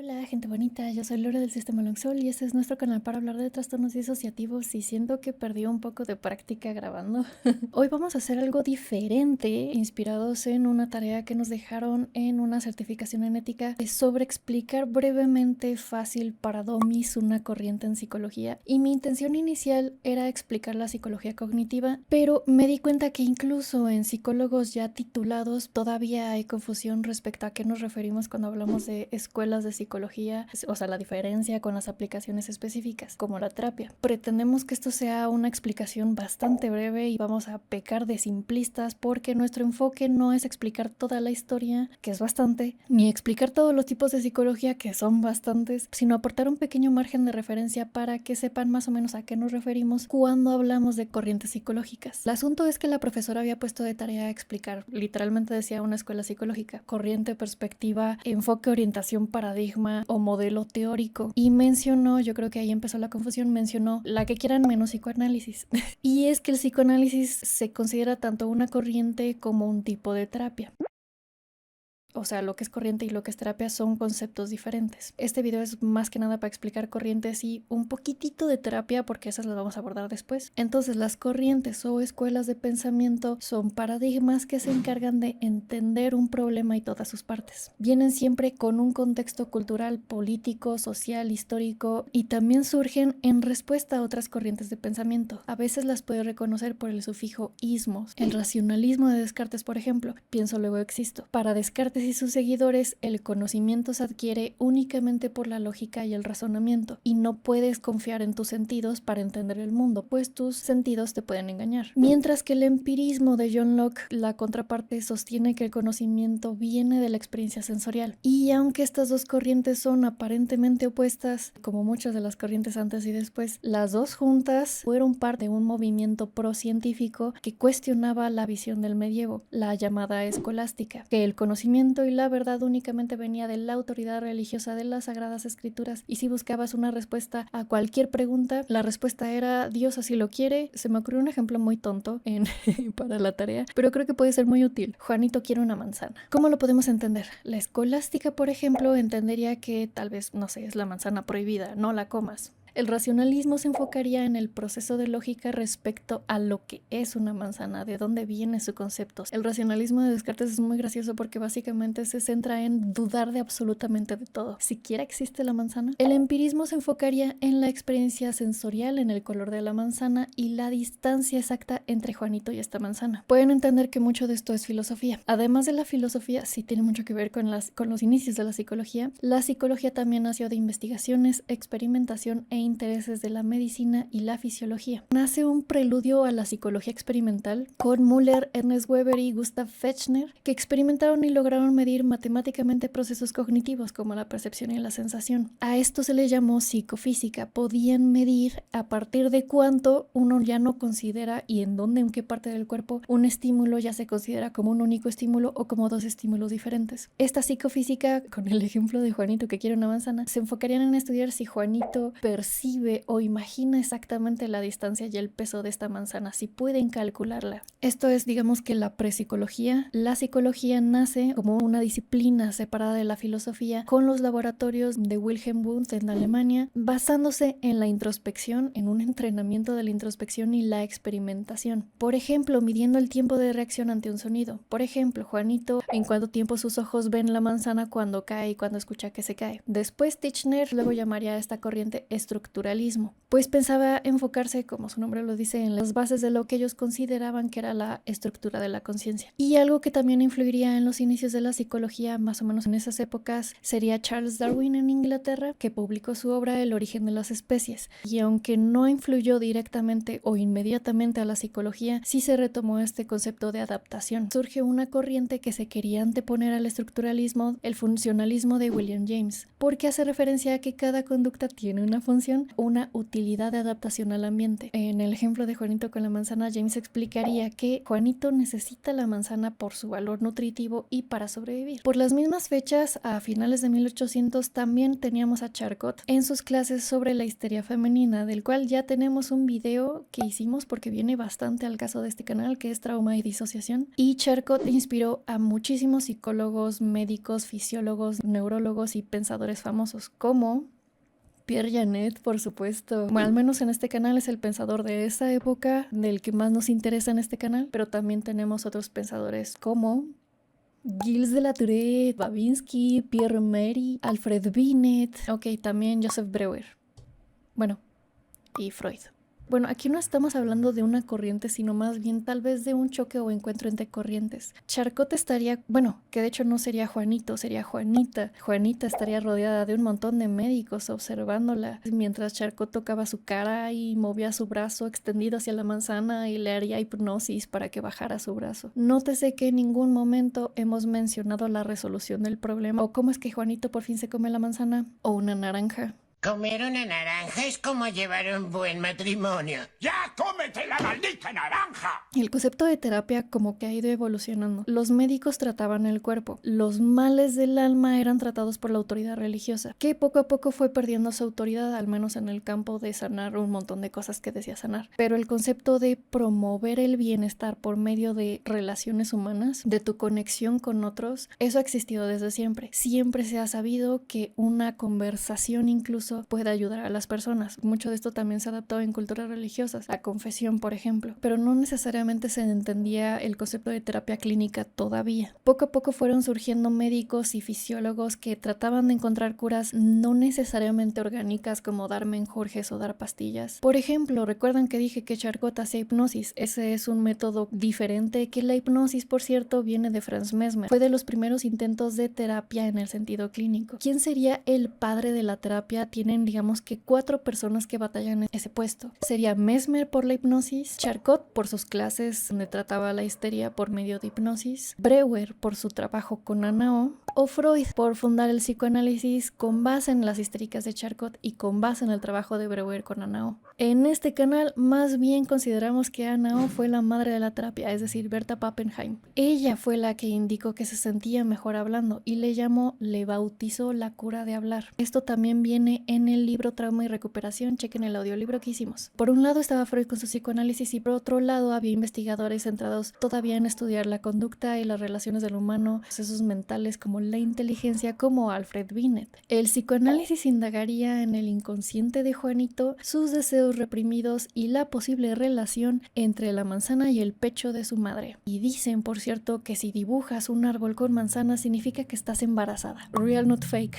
Hola, gente bonita, yo soy Lore del Sistema Longsol y este es nuestro canal para hablar de trastornos disociativos y siento que perdí un poco de práctica grabando. Hoy vamos a hacer algo diferente, inspirados en una tarea que nos dejaron en una certificación en ética sobre explicar brevemente, fácil para domis una corriente en psicología. Y mi intención inicial era explicar la psicología cognitiva, pero me di cuenta que incluso en psicólogos ya titulados todavía hay confusión respecto a qué nos referimos cuando hablamos de escuelas de psicología, o sea, la diferencia con las aplicaciones específicas, como la terapia. Pretendemos que esto sea una explicación bastante breve y vamos a pecar de simplistas porque nuestro enfoque no es explicar toda la historia, que es bastante, ni explicar todos los tipos de psicología, que son bastantes, sino aportar un pequeño margen de referencia para que sepan más o menos a qué nos referimos cuando hablamos de corrientes psicológicas. El asunto es que la profesora había puesto de tarea explicar, literalmente decía una escuela psicológica, corriente, perspectiva, enfoque, orientación, paradigma o modelo teórico, y mencionó, yo creo que ahí empezó la confusión, mencionó la que quieran menos psicoanálisis. Y es que el psicoanálisis se considera tanto una corriente como un tipo de terapia. O sea, lo que es corriente y lo que es terapia son conceptos diferentes. Este video es más que nada para explicar corrientes y un poquitito de terapia porque esas las vamos a abordar después. Entonces, las corrientes o escuelas de pensamiento son paradigmas que se encargan de entender un problema y todas sus partes. Vienen siempre con un contexto cultural, político, social, histórico y también surgen en respuesta a otras corrientes de pensamiento. A veces las puede reconocer por el sufijo ismos. El racionalismo de Descartes, por ejemplo, pienso luego existo. Para Descartes y sus seguidores, el conocimiento se adquiere únicamente por la lógica y el razonamiento, y no puedes confiar en tus sentidos para entender el mundo, pues tus sentidos te pueden engañar. Mientras que el empirismo de John Locke, la contraparte, sostiene que el conocimiento viene de la experiencia sensorial. Y aunque estas dos corrientes son aparentemente opuestas, como muchas de las corrientes antes y después, las dos juntas fueron parte de un movimiento pro-científico que cuestionaba la visión del medievo, la llamada escolástica, que el conocimiento y la verdad únicamente venía de la autoridad religiosa de las Sagradas Escrituras, y si buscabas una respuesta a cualquier pregunta, la respuesta era Dios así lo quiere. Se me ocurrió un ejemplo muy tonto para la tarea, pero creo que puede ser muy útil. Juanito quiere una manzana. ¿Cómo lo podemos entender? La escolástica, por ejemplo, entendería que tal vez, no sé, es la manzana prohibida, no la comas. El racionalismo se enfocaría en el proceso de lógica respecto a lo que es una manzana, de dónde viene su concepto. El racionalismo de Descartes es muy gracioso porque básicamente se centra en dudar de absolutamente de todo. ¿Siquiera existe la manzana? El empirismo se enfocaría en la experiencia sensorial, en el color de la manzana y la distancia exacta entre Juanito y esta manzana. Pueden entender que mucho de esto es filosofía. Además de la filosofía, sí tiene mucho que ver con los inicios de la psicología. La psicología también nació de investigaciones, experimentación e intereses de la medicina y la fisiología. Nace un preludio a la psicología experimental con Müller, Ernest Weber y Gustav Fechner, que experimentaron y lograron medir matemáticamente procesos cognitivos como la percepción y la sensación. A esto se le llamó psicofísica. Podían medir a partir de cuánto uno ya no considera y en dónde, en qué parte del cuerpo, un estímulo ya se considera como un único estímulo o como dos estímulos diferentes. Esta psicofísica, con el ejemplo de Juanito que quiere una manzana, se enfocarían en estudiar si Juanito percibe o imagina exactamente la distancia y el peso de esta manzana, si pueden calcularla. Esto es, digamos, que la prepsicología. La psicología nace como una disciplina separada de la filosofía con los laboratorios de Wilhelm Wundt en Alemania, basándose en la introspección, en un entrenamiento de la introspección y la experimentación. Por ejemplo, midiendo el tiempo de reacción ante un sonido. Por ejemplo, Juanito, en cuánto tiempo sus ojos ven la manzana cuando cae y cuando escucha que se cae. Después Titchener luego llamaría a esta corriente estructuralismo, pues pensaba enfocarse, como su nombre lo dice, en las bases de lo que ellos consideraban que era la estructura de la conciencia. Y algo que también influiría en los inicios de la psicología, más o menos en esas épocas, sería Charles Darwin en Inglaterra, que publicó su obra El origen de las especies. Y aunque no influyó directamente o inmediatamente a la psicología, sí se retomó este concepto de adaptación. Surge una corriente que se quería anteponer al estructuralismo, el funcionalismo de William James, porque hace referencia a que cada conducta tiene una función explicación, una utilidad de adaptación al ambiente. En el ejemplo de Juanito con la manzana, James explicaría que Juanito necesita la manzana por su valor nutritivo y para sobrevivir. Por las mismas fechas, a finales de 1800, también teníamos a Charcot en sus clases sobre la histeria femenina, del cual ya tenemos un video que hicimos porque viene bastante al caso de este canal, que es trauma y disociación. Y Charcot inspiró a muchísimos psicólogos, médicos, fisiólogos, neurólogos y pensadores famosos, como Pierre Janet, por supuesto. Bueno, al menos en este canal es el pensador de esa época, del que más nos interesa en este canal, pero también tenemos otros pensadores como Gilles de la Tourette, Babinski, Pierre Meri, Alfred Binet, también Joseph Breuer. Bueno, y Freud. Bueno, aquí no estamos hablando de una corriente, sino más bien tal vez de un choque o encuentro entre corrientes. Charcot estaría, que de hecho no sería Juanito, sería Juanita. Juanita estaría rodeada de un montón de médicos observándola, mientras Charcot tocaba su cara y movía su brazo extendido hacia la manzana y le haría hipnosis para que bajara su brazo. Nótese que en ningún momento hemos mencionado la resolución del problema, o cómo es que Juanito por fin se come la manzana, o una naranja. Comer una naranja es como llevar un buen matrimonio. ¡Ya cómete la maldita naranja! El concepto de terapia como que ha ido evolucionando. Los médicos trataban el cuerpo. Los males del alma eran tratados por la autoridad religiosa, que poco a poco fue perdiendo su autoridad, al menos en el campo de sanar un montón de cosas que decía sanar. Pero el concepto de promover el bienestar por medio de relaciones humanas, de tu conexión con otros, eso ha existido desde siempre. Siempre se ha sabido que una conversación incluso puede ayudar a las personas. Mucho de esto también se ha adaptado en culturas religiosas, la confesión, por ejemplo, pero no necesariamente se entendía el concepto de terapia clínica todavía. Poco a poco fueron surgiendo médicos y fisiólogos que trataban de encontrar curas no necesariamente orgánicas como dar menjurjes o dar pastillas. Por ejemplo, recuerdan que dije que Charcot hacía hipnosis. Ese es un método diferente que la hipnosis, por cierto, viene de Franz Mesmer. Fue de los primeros intentos de terapia en el sentido clínico. ¿Quién sería el padre de la terapia? Tienen, digamos que 4 personas que batallan en ese puesto. Sería Mesmer por la hipnosis, Charcot por sus clases donde trataba la histeria por medio de hipnosis, Breuer por su trabajo con Anao, o Freud por fundar el psicoanálisis con base en las histéricas de Charcot y con base en el trabajo de Breuer con Anao. En este canal más bien consideramos que Anao fue la madre de la terapia, es decir, Berta Pappenheim. Ella fue la que indicó que se sentía mejor hablando y le bautizó la cura de hablar. Esto también viene en el libro Trauma y Recuperación, chequen el audiolibro que hicimos. Por un lado estaba Freud con su psicoanálisis y por otro lado había investigadores centrados todavía en estudiar la conducta y las relaciones del humano, procesos mentales como la inteligencia, como Alfred Binet. El psicoanálisis indagaría en el inconsciente de Juanito, sus deseos reprimidos y la posible relación entre la manzana y el pecho de su madre. Y dicen, por cierto, que si dibujas un árbol con manzanas significa que estás embarazada. Real, not fake.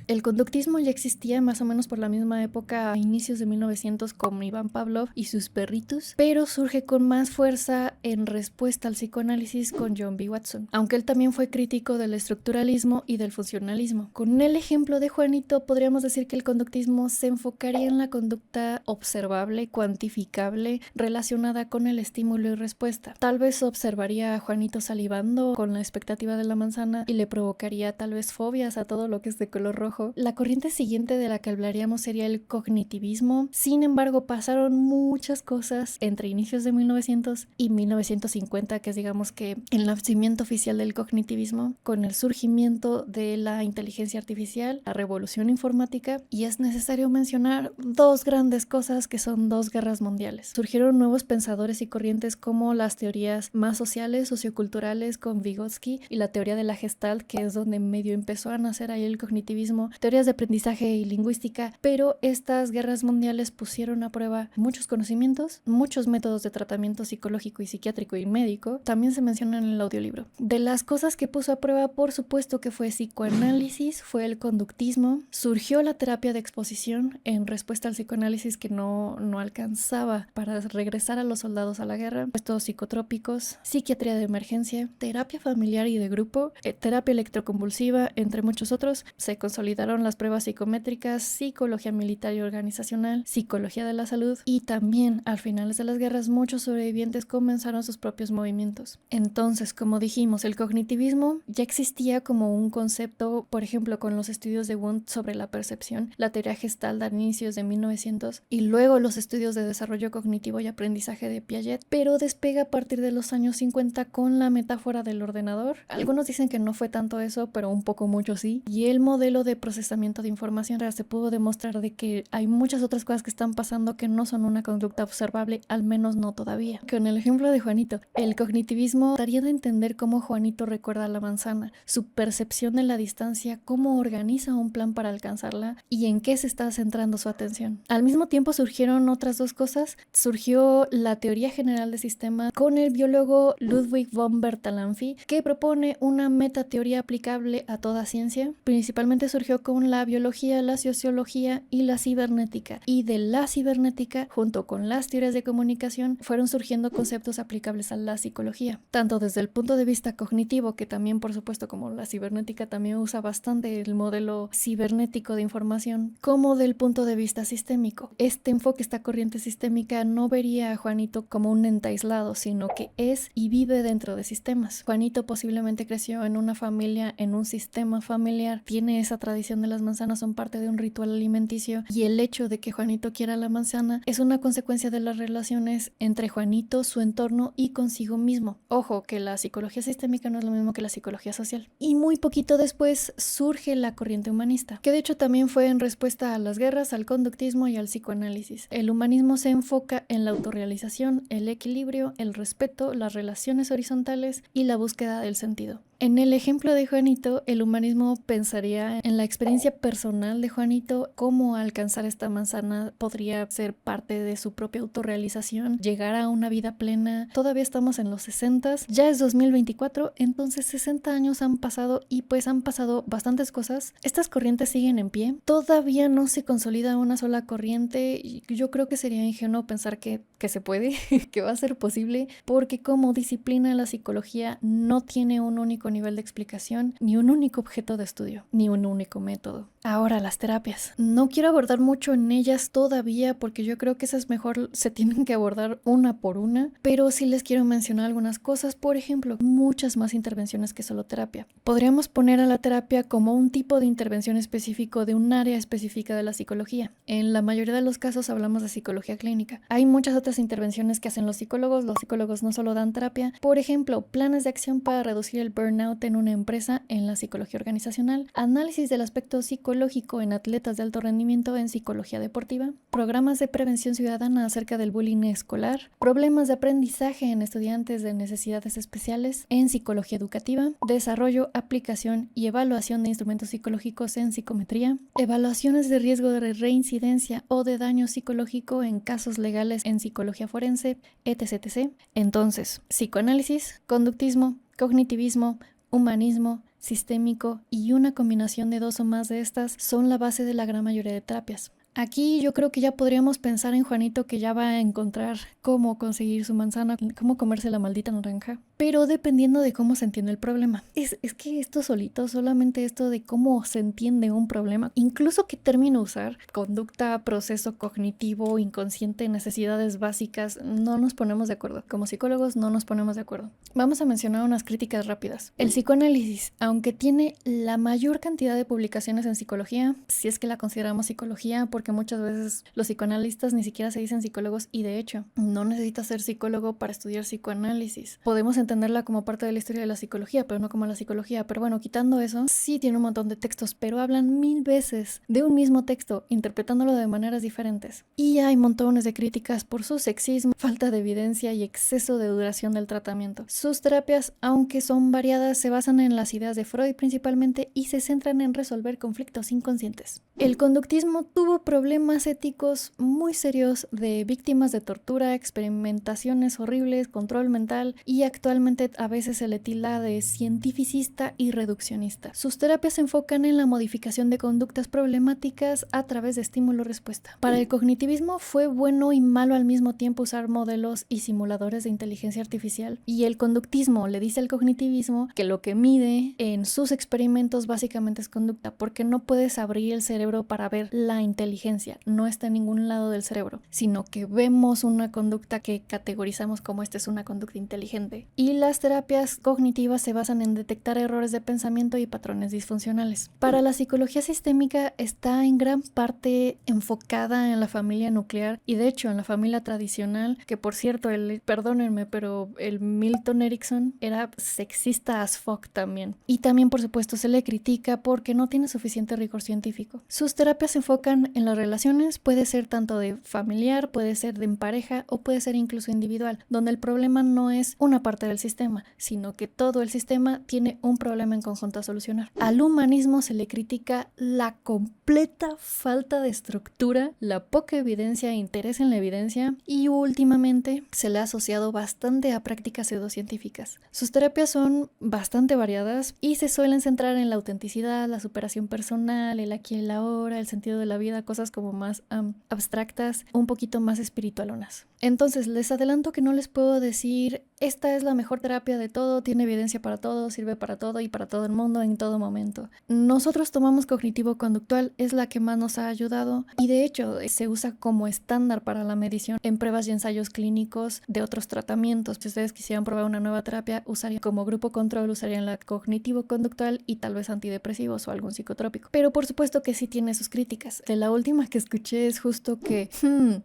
El conductismo ya existía más o menos por la misma época, a inicios de 1900, con Iván Pavlov y sus perritos, pero surge con más fuerza en respuesta al psicoanálisis con John B. Watson, aunque él también fue crítico del estructuralismo y del funcionalismo. Con el ejemplo de Juanito, podríamos decir que el conductismo se enfocaría en la conducta observable, cuantificable, relacionada con el estímulo y respuesta. Tal vez observaría a Juanito salivando con la expectativa de la manzana y le provocaría tal vez fobias a todo lo que es de color rojo. La corriente siguiente de la que hablaríamos sería el cognitivismo. Sin embargo, pasaron muchas cosas entre inicios de 1900 y 1950, que es, digamos, que el nacimiento oficial del cognitivismo, con el surgimiento de la inteligencia artificial, la revolución informática, y es necesario mencionar 2 grandes cosas que son 2 guerras mundiales. Surgieron nuevos pensadores y corrientes como las teorías más sociales, socioculturales, con Vygotsky, y la teoría de la Gestalt, que es donde medio empezó a nacer ahí el cognitivismo, teorías de aprendizaje y lingüística, pero estas guerras mundiales pusieron a prueba muchos conocimientos, muchos métodos de tratamiento psicológico y psiquiátrico y médico, también se mencionan en el audiolibro. De las cosas que puso a prueba, por supuesto que fue psicoanálisis, fue el conductismo, surgió la terapia de exposición en respuesta al psicoanálisis que no alcanzaba para regresar a los soldados a la guerra, estos psicotrópicos, psiquiatría de emergencia, terapia familiar y de grupo, terapia electroconvulsiva, entre muchos otros. Se consolidó consolidaron las pruebas psicométricas, psicología militar y organizacional, psicología de la salud, y también al finales de las guerras muchos sobrevivientes comenzaron sus propios movimientos. Entonces, como dijimos, el cognitivismo ya existía como un concepto, por ejemplo, con los estudios de Wundt sobre la percepción, la teoría Gestalt a inicios de 1900 y luego los estudios de desarrollo cognitivo y aprendizaje de Piaget, pero despega a partir de los años 50 con la metáfora del ordenador. Algunos dicen que no fue tanto eso, pero un poco mucho sí. Y el modelo de procesamiento de información se pudo demostrar de que hay muchas otras cosas que están pasando que no son una conducta observable, al menos no todavía. Con el ejemplo de Juanito, el cognitivismo trataría de entender cómo Juanito recuerda la manzana, su percepción de la distancia, cómo organiza un plan para alcanzarla y en qué se está centrando su atención. Al mismo tiempo surgieron otras dos cosas. Surgió la teoría general de sistemas con el biólogo Ludwig von Bertalanffy, que propone una metateoría aplicable a toda ciencia. Principalmente surgió con la biología, la sociología y la cibernética. Y de la cibernética, junto con las teorías de comunicación, fueron surgiendo conceptos aplicables a la psicología. Tanto desde el punto de vista cognitivo, que también, por supuesto, como la cibernética también usa bastante el modelo cibernético de información, como del punto de vista sistémico. Este enfoque, esta corriente sistémica, no vería a Juanito como un ente aislado, sino que es y vive dentro de sistemas. Juanito posiblemente creció en una familia, en un sistema familiar, tiene esa tradición de las manzanas, son parte de un ritual alimenticio, y el hecho de que Juanito quiera la manzana es una consecuencia de las relaciones entre Juanito, su entorno y consigo mismo. Ojo, que la psicología sistémica no es lo mismo que la psicología social. Y muy poquito después surge la corriente humanista, que de hecho también fue en respuesta a las guerras, al conductismo y al psicoanálisis. El humanismo se enfoca en la autorrealización, el equilibrio, el respeto, las relaciones horizontales y la búsqueda del sentido. En el ejemplo de Juanito, el humanismo pensaría en la experiencia personal de Juanito, cómo alcanzar esta manzana podría ser parte de su propia autorrealización, llegar a una vida plena. Todavía estamos en los 60s, ya es 2024, entonces 60 años han pasado y pues han pasado bastantes cosas. Estas corrientes siguen en pie, todavía no se consolida una sola corriente y yo creo que sería ingenuo pensar que se puede, que va a ser posible, porque como disciplina la psicología no tiene un único nivel de explicación, ni un único objeto de estudio, ni un único método. Ahora, las terapias. No quiero abordar mucho en ellas todavía porque yo creo que esas mejor se tienen que abordar una por una, pero sí les quiero mencionar algunas cosas. Por ejemplo, muchas más intervenciones que solo terapia. Podríamos poner a la terapia como un tipo de intervención específico de un área específica de la psicología. En la mayoría de los casos hablamos de psicología clínica. Hay muchas otras intervenciones que hacen los psicólogos no solo dan terapia. Por ejemplo, planes de acción para reducir el burnout en una empresa en la psicología organizacional, análisis del aspecto psicológico en atletas de alto rendimiento en psicología deportiva, programas de prevención ciudadana acerca del bullying escolar, problemas de aprendizaje en estudiantes de necesidades especiales en psicología educativa, desarrollo, aplicación y evaluación de instrumentos psicológicos en psicometría, evaluaciones de riesgo de reincidencia o de daño psicológico en casos legales en psicología forense, etc. Entonces, psicoanálisis, conductismo, cognitivismo, humanismo, sistémico y una combinación de dos o más de estas son la base de la gran mayoría de terapias. Aquí yo creo que ya podríamos pensar en Juanito, que ya va a encontrar cómo conseguir su manzana, cómo comerse la maldita naranja, pero dependiendo de cómo se entiende el problema. Es que esto solito, solamente esto de cómo se entiende un problema, incluso qué término usar, conducta, proceso cognitivo, inconsciente, necesidades básicas, no nos ponemos de acuerdo. Como psicólogos no nos ponemos de acuerdo. Vamos a mencionar unas críticas rápidas. El psicoanálisis, aunque tiene la mayor cantidad de publicaciones en psicología, si es que la consideramos psicología, porque muchas veces los psicoanalistas ni siquiera se dicen psicólogos y de hecho no necesitas ser psicólogo para estudiar psicoanálisis. Podemos entenderla como parte de la historia de la psicología, pero no como la psicología. Pero bueno, quitando eso, sí tiene un montón de textos, pero hablan 1000 veces de un mismo texto, interpretándolo de maneras diferentes. Y hay montones de críticas por su sexismo, falta de evidencia y exceso de duración del tratamiento. Sus terapias, aunque son variadas, se basan en las ideas de Freud principalmente y se centran en resolver conflictos inconscientes. El conductismo tuvo problemas éticos muy serios de víctimas de tortura, experimentaciones horribles, control mental y actualmente a veces se le tilda de cientificista y reduccionista. Sus terapias se enfocan en la modificación de conductas problemáticas a través de estímulo-respuesta. Para el cognitivismo fue bueno y malo al mismo tiempo usar modelos y simuladores de inteligencia artificial, y el conductismo le dice al cognitivismo que lo que mide en sus experimentos básicamente es conducta, porque no puedes abrir el cerebro para ver la inteligencia, no está en ningún lado del cerebro, sino que vemos una conducta que categorizamos como esta es una conducta inteligente. Y las terapias cognitivas se basan en detectar errores de pensamiento y patrones disfuncionales. Para la psicología sistémica está en gran parte enfocada en la familia nuclear y de hecho en la familia tradicional, que por cierto, perdónenme, pero el Milton Erickson era sexista as fuck también. Y también por supuesto se le critica porque no tiene suficiente rigor científico. Sus terapias se enfocan en las relaciones, puede ser tanto de familiar, puede ser de en pareja o puede ser incluso individual, donde el problema no es una parte del sistema, sino que todo el sistema tiene un problema en conjunto a solucionar. Al humanismo se le critica la completa falta de estructura, la poca evidencia e interés en la evidencia, y últimamente se le ha asociado bastante a prácticas pseudocientíficas. Sus terapias son bastante variadas y se suelen centrar en la autenticidad, la superación personal, el aquí y el ahora, el sentido de la vida, cosas como más abstractas, un poquito más espiritualonas. Entonces les adelanto que no les puedo decir esta es la mejor terapia de todo, tiene evidencia para todo, sirve para todo y para todo el mundo en todo momento. Nosotros tomamos cognitivo-conductual, es la que más nos ha ayudado y de hecho se usa como estándar para la medición en pruebas y ensayos clínicos de otros tratamientos. Si ustedes quisieran probar una nueva terapia, usarían como grupo control, usarían la cognitivo-conductual y tal vez antidepresivos o algún psicotrópico. Pero por supuesto que sí tiene sus críticas. De la última que escuché es justo que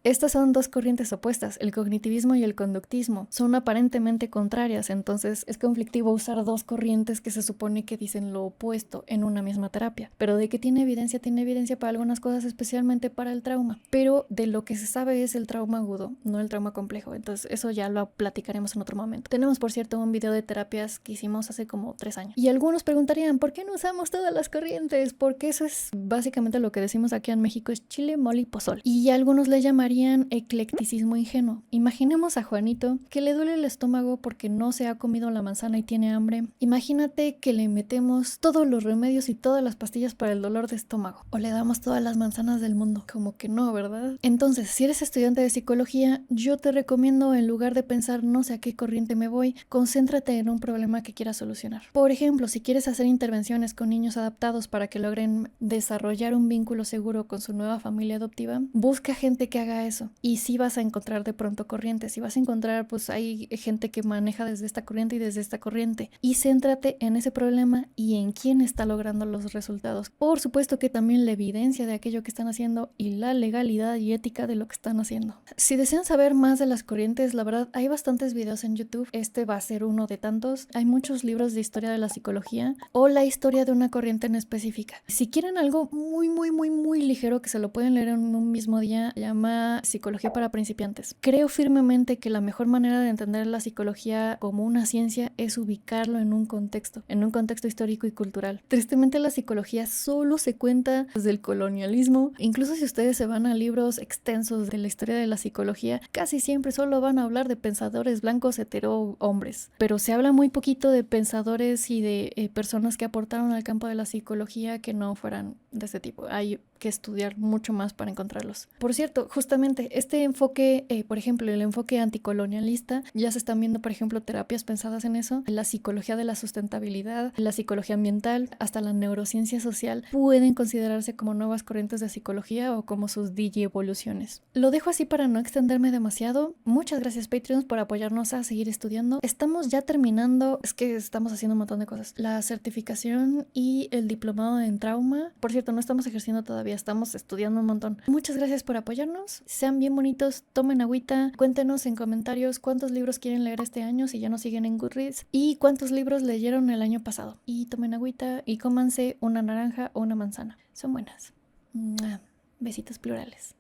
estas son dos corrientes opuestas, el cognitivismo y el conductismo. Son aparentemente contrarias, entonces es conflictivo usar dos corrientes que se supone que dicen lo opuesto en una misma terapia. Pero de que tiene evidencia para algunas cosas, especialmente para el trauma. Pero de lo que se sabe es el trauma agudo, no el trauma complejo. Entonces eso ya lo platicaremos en otro momento. Tenemos, por cierto, un video de terapias que hicimos hace como 3 años. Y algunos preguntarían, ¿por qué no usamos todas las corrientes? Porque eso es básicamente lo que decimos aquí en México, es chile, mole y pozol. Y algunos le llamarían eclecticismo ingenuo. Imaginemos a Juanito que le duele el estómago porque no se ha comido la manzana y tiene hambre. Imagínate que le metemos todos los remedios y todas las pastillas para el dolor de estómago. O le damos todas las manzanas del mundo. Como que no, ¿verdad? Entonces, si eres estudiante de psicología, yo te recomiendo, en lugar de pensar no sé a qué corriente me voy, concéntrate en un problema que quieras solucionar. Por ejemplo, si quieres hacer intervenciones con niños adaptados para que logren desarrollar un vínculo seguro con su nueva familia adoptiva, busca gente que haga eso. Y sí vas a encontrar de pronto corrientes. Y vas a encontrar, pues hay gente que maneja desde esta corriente y desde esta corriente. Y céntrate en ese problema y en quién está logrando los resultados. Por supuesto que también la evidencia de aquello que están haciendo y la legalidad y ética de lo que están haciendo. Si desean saber más de las corrientes, la verdad hay bastantes videos en YouTube. Este va a ser uno de tantos. Hay muchos libros de historia de la psicología o la historia de una corriente en específica. Si quieren algo muy ligero que se lo pueden leer en un mismo día, se llama Psicología para principiantes. Creo firmemente que la mejor manera de entender la psicología como una ciencia es ubicarlo en un contexto histórico y cultural. Tristemente la psicología solo se cuenta desde el colonialismo. Incluso si ustedes se van a libros extensos de la historia de la psicología, casi siempre solo van a hablar de pensadores blancos hetero hombres, pero se habla muy poquito de pensadores y de personas que aportaron al campo de la psicología que no fueran de ese tipo. Hay que estudiar mucho más para encontrarlos. Por cierto, justamente este enfoque, por ejemplo, el enfoque anticolonialista, ya se están viendo, por ejemplo, terapias pensadas en eso, la psicología de la sustentabilidad, la psicología ambiental, hasta la neurociencia social, pueden considerarse como nuevas corrientes de psicología o como sus digievoluciones. Lo dejo así para no extenderme demasiado. Muchas gracias, Patreons, por apoyarnos a seguir estudiando. Estamos ya terminando, es que estamos haciendo un montón de cosas, la certificación y el diplomado en trauma. Por cierto, no estamos ejerciendo todavía, estamos estudiando un montón. Muchas gracias por apoyarnos, sean bien bonitos, tomen agüita, cuéntenos en comentarios cuántos libros quieren leer este año si ya nos siguen en Goodreads y cuántos libros leyeron el año pasado. Y tomen agüita y cómanse una naranja o una manzana, son buenas. Besitos plurales.